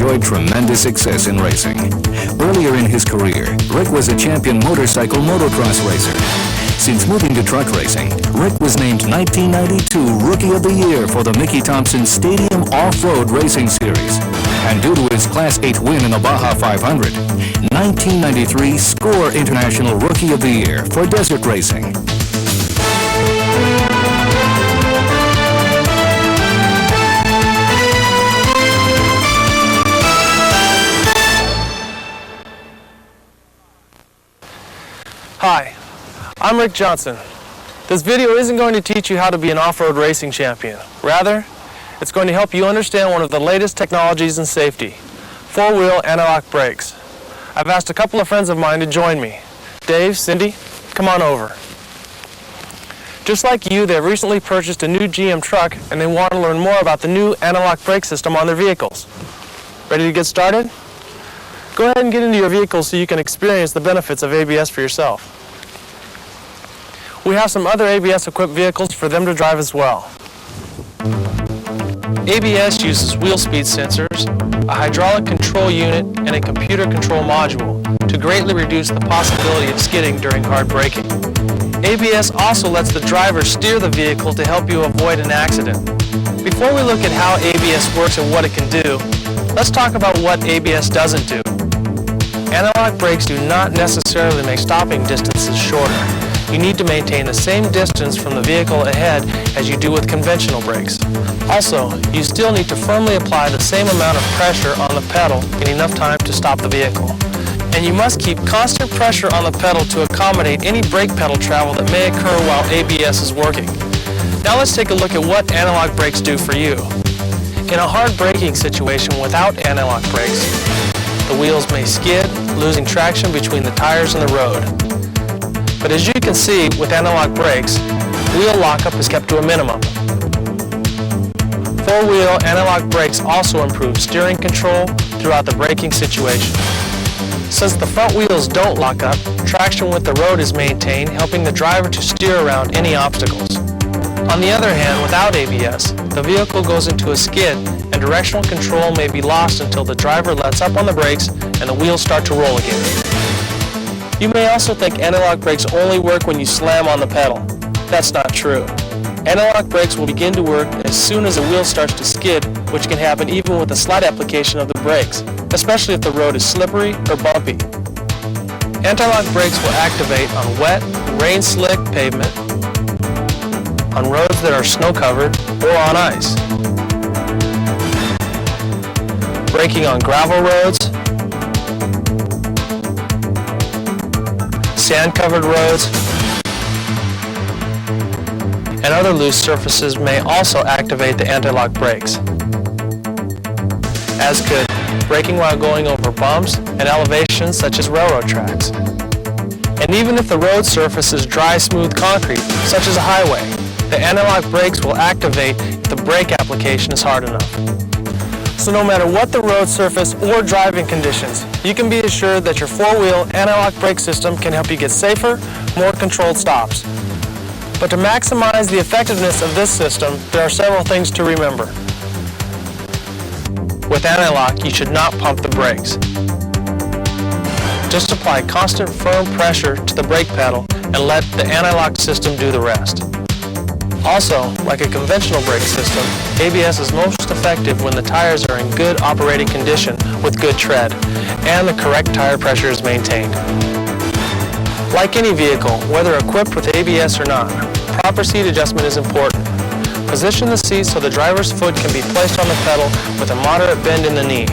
enjoyed tremendous success in racing. Earlier in his career, Rick was a champion motorcycle motocross racer. Since moving to truck racing, Rick was named 1992 Rookie of the Year for the Mickey Thompson Stadium Off-Road Racing Series. And due to his Class 8 win in the Baja 500, 1993 SCORE International Rookie of the Year for desert racing. Hi, I'm Rick Johnson. This video isn't going to teach you how to be an off-road racing champion. Rather, it's going to help you understand one of the latest technologies in safety, four-wheel anti-lock brakes. I've asked a couple of friends of mine to join me. Dave, Cindy, come on over. Just like you, they've recently purchased a new GM truck and they want to learn more about the new anti-lock brake system on their vehicles. Ready to get started? Go ahead and get into your vehicle so you can experience the benefits of ABS for yourself. We have some other ABS-equipped vehicles for them to drive as well. ABS uses wheel speed sensors, a hydraulic control unit, and a computer control module to greatly reduce the possibility of skidding during hard braking. ABS also lets the driver steer the vehicle to help you avoid an accident. Before we look at how ABS works and what it can do, let's talk about what ABS doesn't do. Anti-lock brakes do not necessarily make stopping distances shorter. You need to maintain the same distance from the vehicle ahead as you do with conventional brakes. Also, you still need to firmly apply the same amount of pressure on the pedal in enough time to stop the vehicle. And you must keep constant pressure on the pedal to accommodate any brake pedal travel that may occur while ABS is working. Now let's take a look at what anti-lock brakes do for you. In a hard braking situation without anti-lock brakes, the wheels may skid, losing traction between the tires and the road. But as you can see, with anti-lock brakes, wheel lockup is kept to a minimum. Four-wheel anti-lock brakes also improve steering control throughout the braking situation. Since the front wheels don't lock up, traction with the road is maintained, helping the driver to steer around any obstacles. On the other hand, without ABS, the vehicle goes into a skid and directional control may be lost until the driver lets up on the brakes and the wheels start to roll again. You may also think anti-lock brakes only work when you slam on the pedal. That's not true. Anti-lock brakes will begin to work as soon as the wheel starts to skid, which can happen even with a slight application of the brakes, especially if the road is slippery or bumpy. Anti-lock brakes will activate on wet, rain-slick pavement, on roads that are snow-covered, or on ice. Braking on gravel roads, sand-covered roads, and other loose surfaces may also activate the anti-lock brakes, as could braking while going over bumps and elevations such as railroad tracks. And even if the road surface is dry, smooth concrete, such as a highway, the anti-lock brakes will activate if the brake application is hard enough. So no matter what the road surface or driving conditions, you can be assured that your four-wheel anti-lock brake system can help you get safer, more controlled stops. But to maximize the effectiveness of this system, there are several things to remember. With anti-lock, you should not pump the brakes. Just apply constant firm pressure to the brake pedal and let the anti-lock system do the rest. Also, like a conventional brake system, ABS is most effective when the tires are in good operating condition with good tread and the correct tire pressure is maintained. Like any vehicle, whether equipped with ABS or not, proper seat adjustment is important. Position the seat so the driver's foot can be placed on the pedal with a moderate bend in the knee.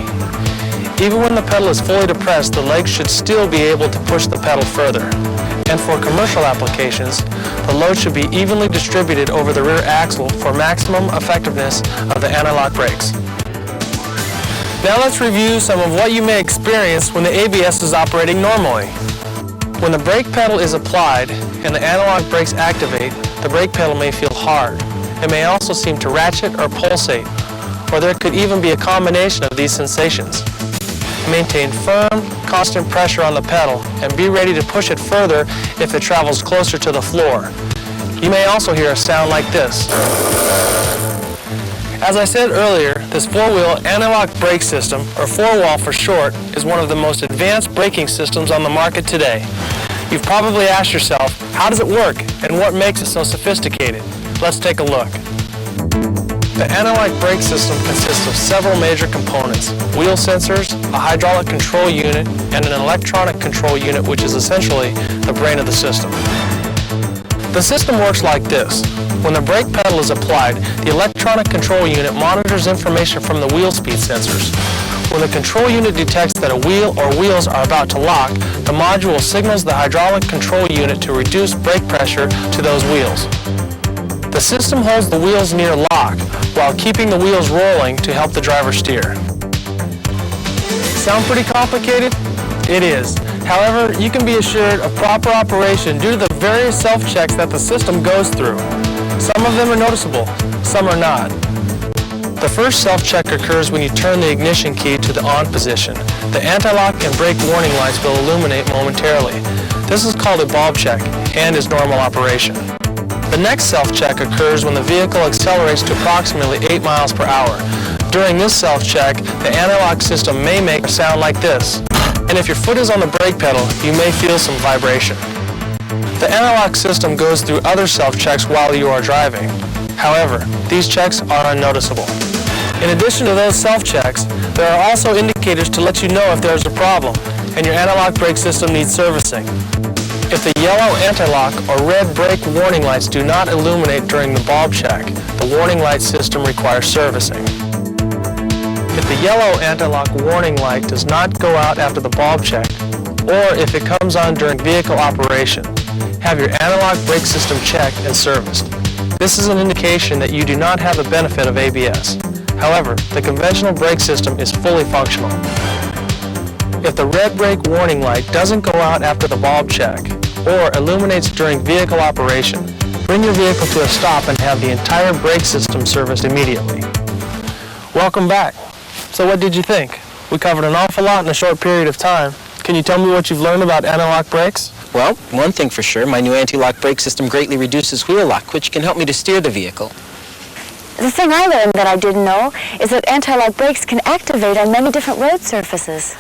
Even when the pedal is fully depressed, the legs should still be able to push the pedal further. And for commercial applications, the load should be evenly distributed over the rear axle for maximum effectiveness of the anti-lock brakes. Now let's review some of what you may experience when the ABS is operating normally. When the brake pedal is applied and the anti-lock brakes activate, the brake pedal may feel hard. It may also seem to ratchet or pulsate, or there could even be a combination of these sensations. Maintain firm, constant pressure on the pedal and be ready to push it further if it travels closer to the floor. You may also hear a sound like this. As I said earlier, This four-wheel anti-lock brake system, or four-wall for short, is one of the most advanced braking systems on the market today. You've probably asked yourself, how does it work and what makes it so sophisticated? Let's take a look. The anti-lock brake system consists of several major components: wheel sensors, a hydraulic control unit, and an electronic control unit, which is essentially the brain of the system. The system works like this. When the brake pedal is applied, the electronic control unit monitors information from the wheel speed sensors. When the control unit detects that a wheel or wheels are about to lock, the module signals the hydraulic control unit to reduce brake pressure to those wheels. The system holds the wheels near lock while keeping the wheels rolling to help the driver steer. Sound pretty complicated? It is. However, you can be assured of proper operation due to the various self-checks that the system goes through. Some of them are noticeable, some are not. The first self-check occurs when you turn the ignition key to the on position. The anti-lock and brake warning lights will illuminate momentarily. This is called a bulb check and is normal operation. The next self-check occurs when the vehicle accelerates to approximately 8 miles per hour. During this self-check, the anti-lock system may make a sound like this. And if your foot is on the brake pedal, you may feel some vibration. The anti-lock system goes through other self-checks while you are driving. However, these checks are unnoticeable. In addition to those self-checks, there are also indicators to let you know if there is a problem and your anti-lock brake system needs servicing. If the yellow anti-lock or red brake warning lights do not illuminate during the bulb check, the warning light system requires servicing. If the yellow anti-lock warning light does not go out after the bulb check, or if it comes on during vehicle operation, have your anti-lock brake system checked and serviced. This is an indication that you do not have the benefit of ABS. However, the conventional brake system is fully functional. If the red brake warning light doesn't go out after the bulb check, or illuminates during vehicle operation, bring your vehicle to a stop and have the entire brake system serviced immediately. Welcome back. So what did you think? We covered an awful lot in a short period of time. Can you tell me what you've learned about anti-lock brakes? Well, one thing for sure, my new anti-lock brake system greatly reduces wheel lock, which can help me to steer the vehicle. The thing I learned that I didn't know is that anti-lock brakes can activate on many different road surfaces.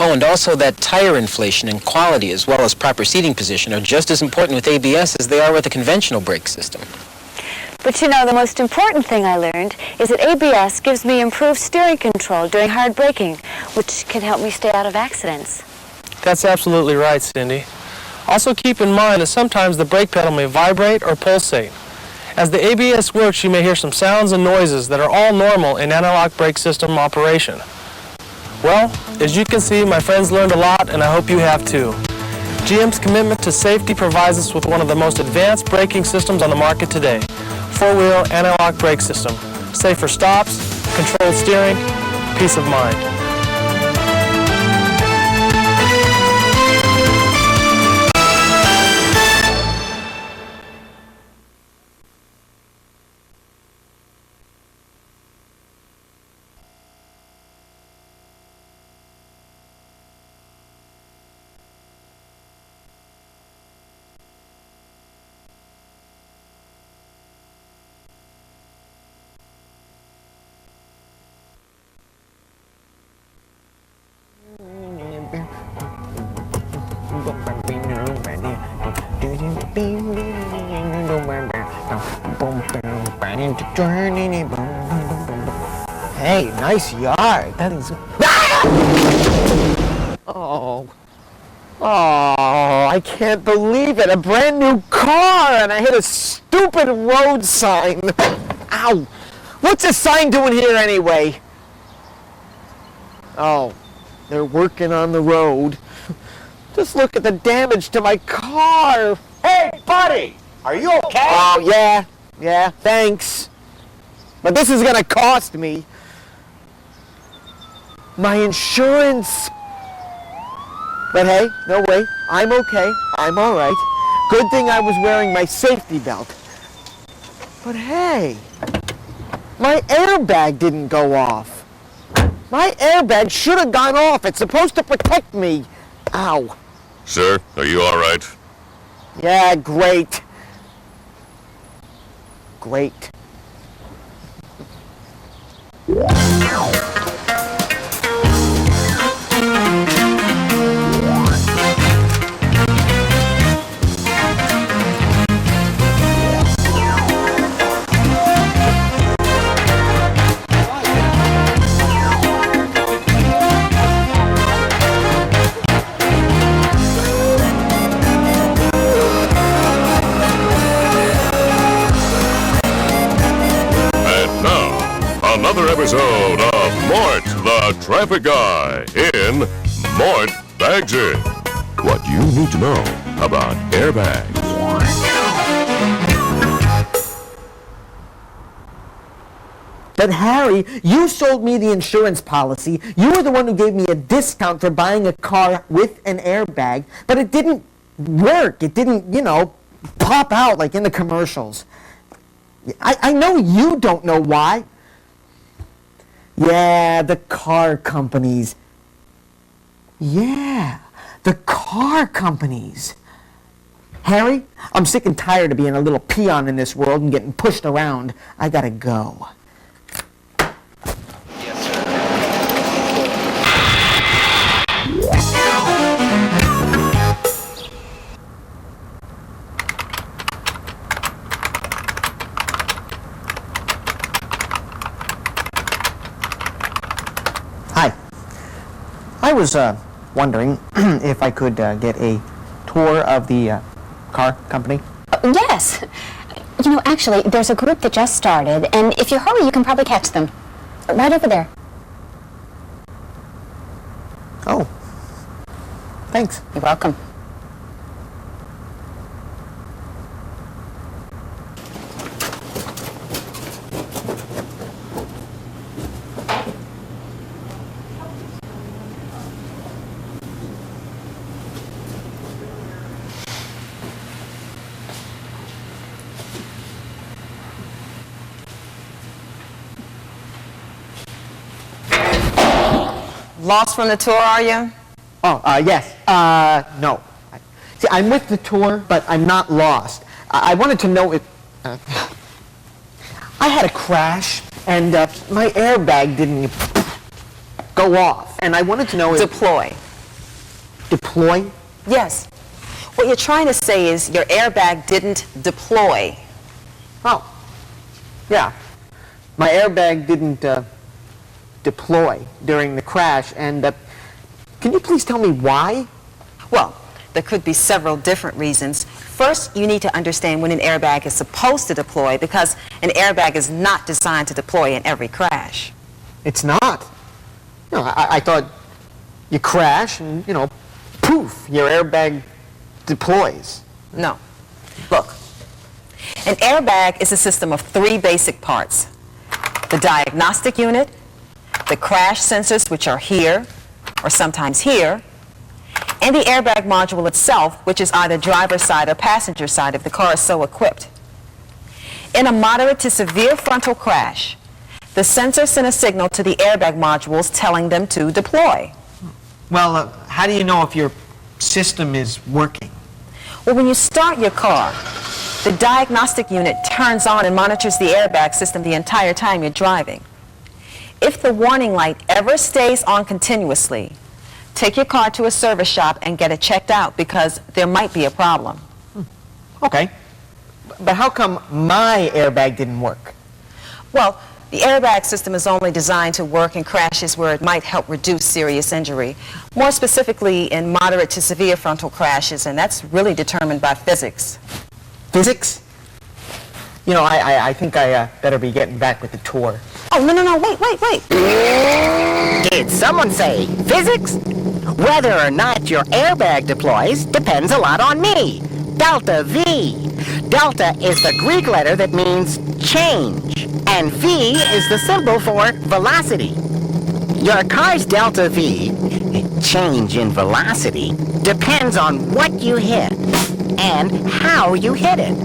Oh, and also that tire inflation and quality as well as proper seating position are just as important with ABS as they are with a conventional brake system. But you know, the most important thing I learned is that ABS gives me improved steering control during hard braking, which can help me stay out of accidents. That's absolutely right, Cindy. Also keep in mind that sometimes the brake pedal may vibrate or pulsate. As the ABS works, you may hear some sounds and noises that are all normal in anti-lock brake system operation. Well, as you can see, my friends learned a lot, and I hope you have too. GM's commitment to safety provides us with one of the most advanced braking systems on the market today. Four-wheel anti-lock brake system. Safe for stops, controlled steering, peace of mind. Hey, nice yard. That is... Oh, I can't believe it. A brand new car and I hit a stupid road sign. Ow. What's a sign doing here anyway? Oh, they're working on the road. Just look at the damage to my car. Hey, buddy! Are you okay? Oh, yeah, thanks. But this is gonna cost me. My insurance. But hey, no way, I'm okay. I'm all right. Good thing I was wearing my safety belt. But hey, my airbag didn't go off. My airbag should have gone off. It's supposed to protect me. Ow. Sir, are you all right? Yeah, great. Great. episode of Mort the Traffic Guy in Mort Bags It. What you need to know about airbags. But Harry, you sold me the insurance policy. You were the one who gave me a discount for buying a car with an airbag, but it didn't work. It didn't, pop out like in the commercials. I know you don't know why. Yeah, the car companies. Yeah, the car companies. Harry, I'm sick and tired of being a little peon in this world and getting pushed around. I gotta go. Hi. I was wondering if I could get a tour of the car company. Yes. Actually, there's a group that just started, and if you hurry, you can probably catch them. Right over there. Oh. Thanks. You're welcome. Lost from the tour, are you? Oh, yes. No. See, I'm with the tour, but I'm not lost. I wanted to know if... I had a crash, and my airbag didn't go off. And I wanted to know if... Deploy. Deploy? Yes. What you're trying to say is your airbag didn't deploy. Oh. Yeah. My airbag didn't deploy during the crash, and can you please tell me why? Well, there could be several different reasons. First, you need to understand when an airbag is supposed to deploy, because an airbag is not designed to deploy in every crash. It's not. I thought you crash and, poof, your airbag deploys. No. Look, an airbag is a system of three basic parts: the diagnostic unit, the crash sensors, which are here, or sometimes here, and the airbag module itself, which is either driver's side or passenger side if the car is so equipped. In a moderate to severe frontal crash, the sensor send a signal to the airbag modules telling them to deploy. Well, how do you know if your system is working? Well, when you start your car, the diagnostic unit turns on and monitors the airbag system the entire time you're driving. If the warning light ever stays on continuously, take your car to a service shop and get it checked out, because there might be a problem. Okay. But how come my airbag didn't work? Well, the airbag system is only designed to work in crashes where it might help reduce serious injury, more specifically in moderate to severe frontal crashes, and that's really determined by physics. Physics? I think I better be getting back with the tour. Oh, no, wait. Did someone say physics? Whether or not your airbag deploys depends a lot on me. Delta V. Delta is the Greek letter that means change, and V is the symbol for velocity. Your car's delta V, change in velocity, depends on what you hit and how you hit it.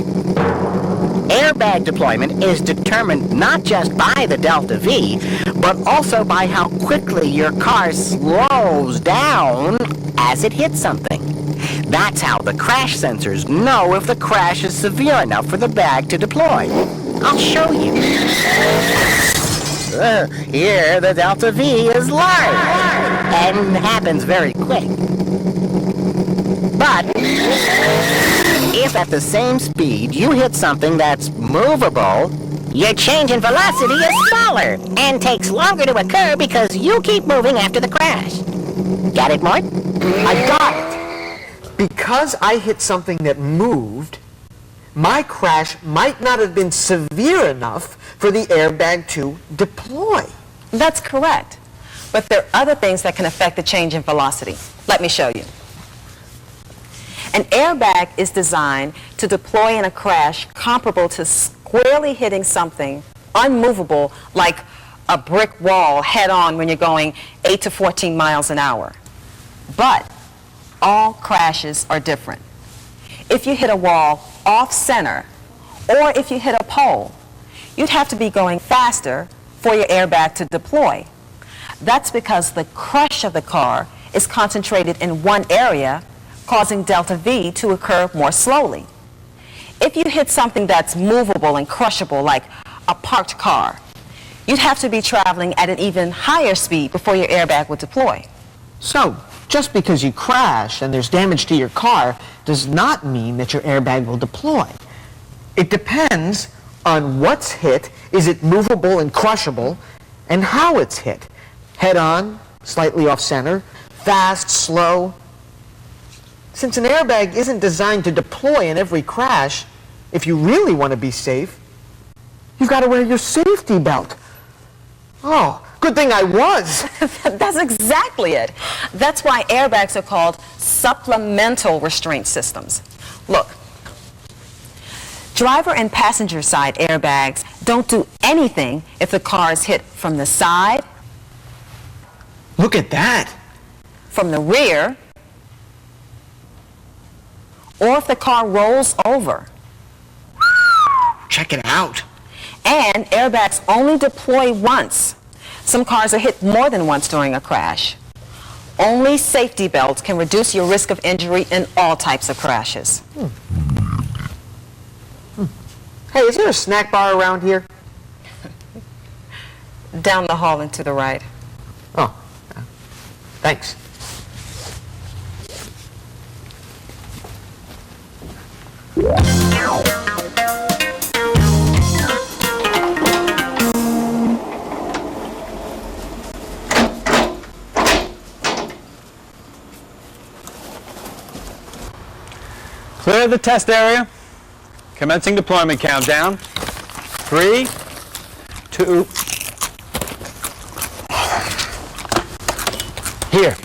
Airbag deployment is determined not just by the delta V, but also by how quickly your car slows down as it hits something. That's how the crash sensors know if the crash is severe enough for the bag to deploy. I'll show you. Here, the delta V is large and happens very quick. But if at the same speed you hit something that's movable, your change in velocity is smaller and takes longer to occur because you keep moving after the crash. Got it, Mort? I got it. Because I hit something that moved, my crash might not have been severe enough for the airbag to deploy. That's correct. But there are other things that can affect the change in velocity. Let me show you. An airbag is designed to deploy in a crash comparable to squarely hitting something unmovable like a brick wall head-on when you're going 8 to 14 miles an hour. But all crashes are different. If you hit a wall off-center, or if you hit a pole, you'd have to be going faster for your airbag to deploy. That's because the crush of the car is concentrated in one area, causing delta V to occur more slowly. If you hit something that's movable and crushable, like a parked car, you'd have to be traveling at an even higher speed before your airbag would deploy. So, just because you crash and there's damage to your car does not mean that your airbag will deploy. It depends on what's hit, is it movable and crushable, and how it's hit. Head-on, slightly off-center, fast, slow. Since an airbag isn't designed to deploy in every crash, if you really want to be safe, you've got to wear your safety belt. Oh, good thing I was. That's exactly it. That's why airbags are called supplemental restraint systems. Look, driver and passenger side airbags don't do anything if the car is hit from the side, Look at that. from the rear, or if the car rolls over. Check it out. And airbags only deploy once. Some cars are hit more than once during a crash. Only safety belts can reduce your risk of injury in all types of crashes. Hey, is there a snack bar around here? Down the hall and to the right. Oh, thanks. Clear the test area. Commencing deployment countdown. 3, 2. Here.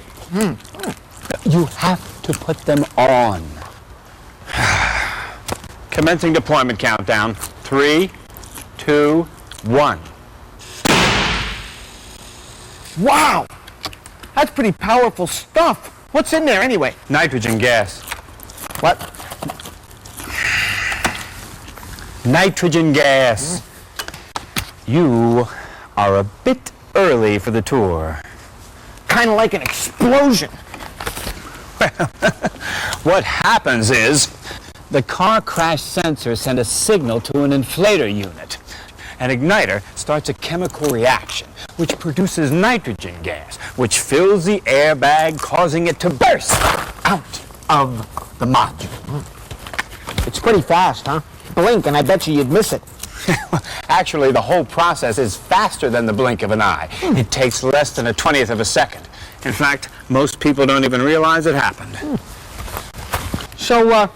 You have to put them on. Commencing deployment countdown. 3, 2, 1. Wow! That's pretty powerful stuff. What's in there anyway? Nitrogen gas. What? Nitrogen gas. You are a bit early for the tour. Kind of like an explosion. What happens is the car crash sensor sent a signal to an inflator unit. An igniter starts a chemical reaction which produces nitrogen gas, which fills the airbag, causing it to burst out of the module. It's pretty fast, huh? Blink and I bet you'd miss it. Actually, the whole process is faster than the blink of an eye. It takes less than a 20th of a second. In fact, most people don't even realize it happened. So,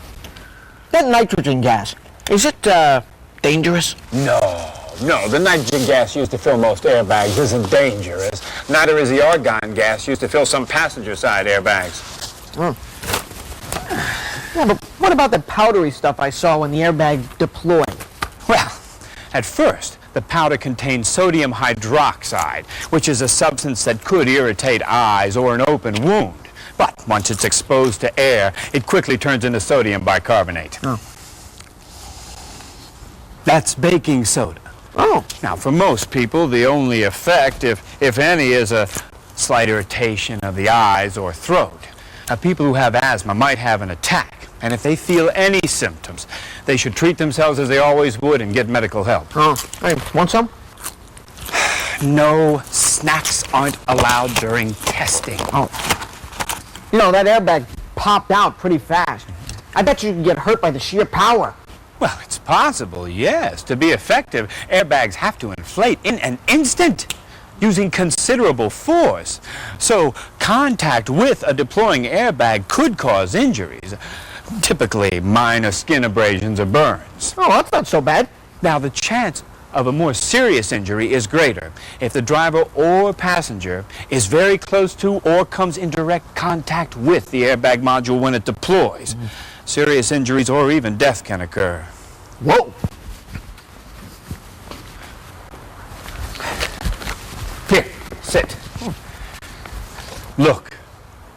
that nitrogen gas, is it, dangerous? No, the nitrogen gas used to fill most airbags isn't dangerous. Neither is the argon gas used to fill some passenger side airbags. Yeah, but what about the powdery stuff I saw when the airbag deployed? Well, at first, the powder contained sodium hydroxide, which is a substance that could irritate eyes or an open wound. But once it's exposed to air, it quickly turns into sodium bicarbonate. Oh. That's baking soda. Oh. Now, for most people, the only effect, if any, is a slight irritation of the eyes or throat. Now, people who have asthma might have an attack, and if they feel any symptoms, they should treat themselves as they always would and get medical help. Oh, hey, want some? No snacks aren't allowed during testing. Oh. You know, that airbag popped out pretty fast. I bet you could get hurt by the sheer power. Well, it's possible, yes. To be effective, airbags have to inflate in an instant, using considerable force. So, contact with a deploying airbag could cause injuries. typically minor skin abrasions or burns. Oh, that's not so bad. Now, the chance of a more serious injury is greater if the driver or passenger is very close to or comes in direct contact with the airbag module when it deploys. Serious injuries or even death can occur. Whoa! Here, sit. Look,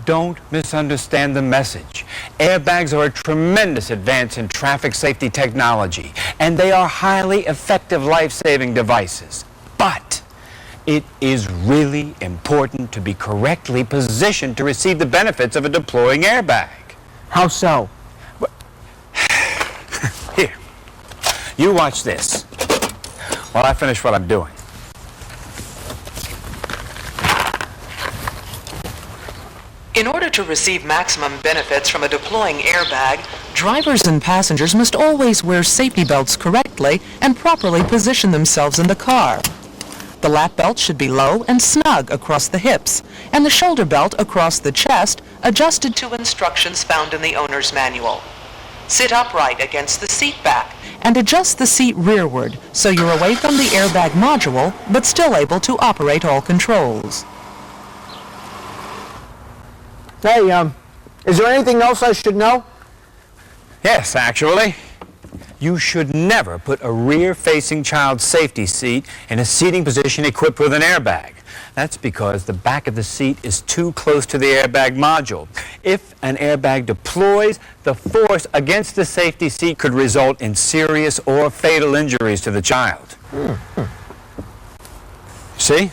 don't misunderstand the message. Airbags are a tremendous advance in traffic safety technology, and they are highly effective life-saving devices. But it is really important to be correctly positioned to receive the benefits of a deploying airbag. How so? Here, you watch this while I finish what I'm doing. In order to receive maximum benefits from a deploying airbag, drivers and passengers must always wear safety belts correctly and properly position themselves in the car. The lap belt should be low and snug across the hips, and the shoulder belt across the chest, adjusted to instructions found in the owner's manual. Sit upright against the seat back and adjust the seat rearward so you're away from the airbag module but still able to operate all controls. Hey, is there anything else I should know? Yes, actually. You should never put a rear-facing child safety seat in a seating position equipped with an airbag. That's because the back of the seat is too close to the airbag module. If an airbag deploys, the force against the safety seat could result in serious or fatal injuries to the child. See?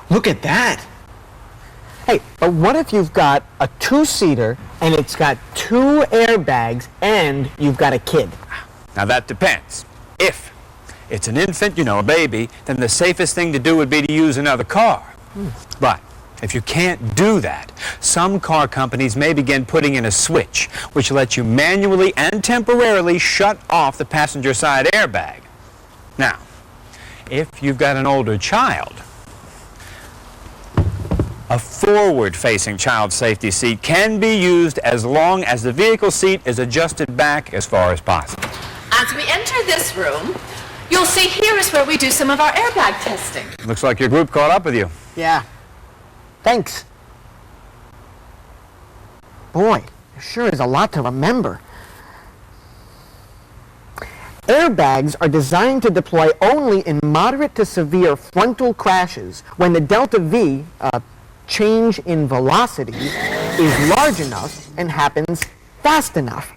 Look at that. Hey, but what if you've got a two-seater and it's got two airbags and you've got a kid? Now that depends. If it's an infant, you know, a baby, then the safest thing to do would be to use another car. But if you can't do that, some car companies may begin putting in a switch which lets you manually and temporarily shut off the passenger side airbag. Now, if you've got an older child, a forward-facing child safety seat can be used as long as the vehicle seat is adjusted back as far as possible. As we enter this room, you'll see here is where we do some of our airbag testing. Looks like your group caught up with you. Yeah. Thanks. Boy, there sure is a lot to remember. Airbags are designed to deploy only in moderate to severe frontal crashes when the delta V, change in velocity, is large enough and happens fast enough.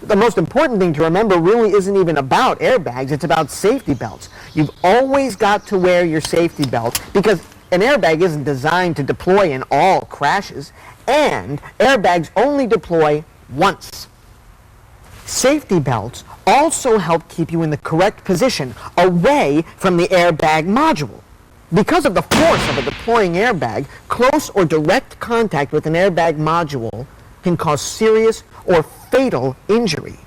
The most important thing to remember really isn't even about airbags, it's about safety belts. You've always got to wear your safety belt because an airbag isn't designed to deploy in all crashes, and airbags only deploy once. Safety belts also help keep you in the correct position away from the airbag module. Because of the force of a deploying airbag, close or direct contact with an airbag module can cause serious or fatal injury.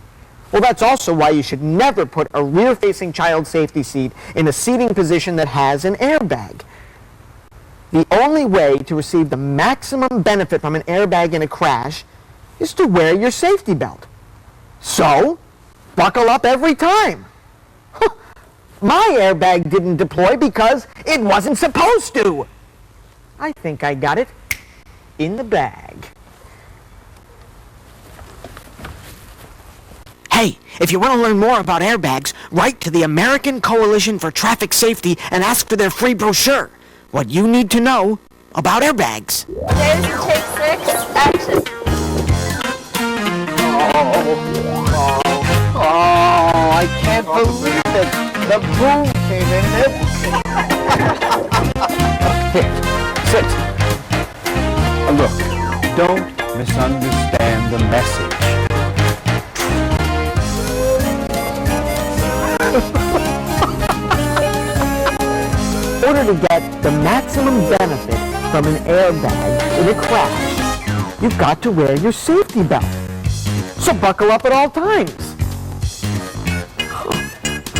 Well, that's also why you should never put a rear-facing child safety seat in a seating position that has an airbag. The only way to receive the maximum benefit from an airbag in a crash is to wear your safety belt. So, buckle up every time. My airbag didn't deploy because it wasn't supposed to. I think I got it in the bag. Hey, if you want to learn more about airbags, write to the American Coalition for Traffic Safety and ask for their free brochure. What you need to know about airbags. There's take 6, action. Oh, I can't believe it. The boom came in it. Here, sit. Look, don't misunderstand the message. In order to get the maximum benefit from an airbag in a crash, you've got to wear your safety belt. So buckle up at all times.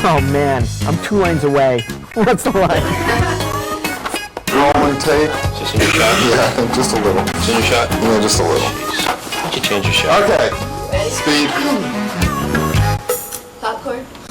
Oh man, I'm 2 lines away. What's the line? one take. Just in your shot? Yeah, I think just a little. Just in your shot? Yeah, just a little. Why don't you change your shot? Okay. Speed. Popcorn?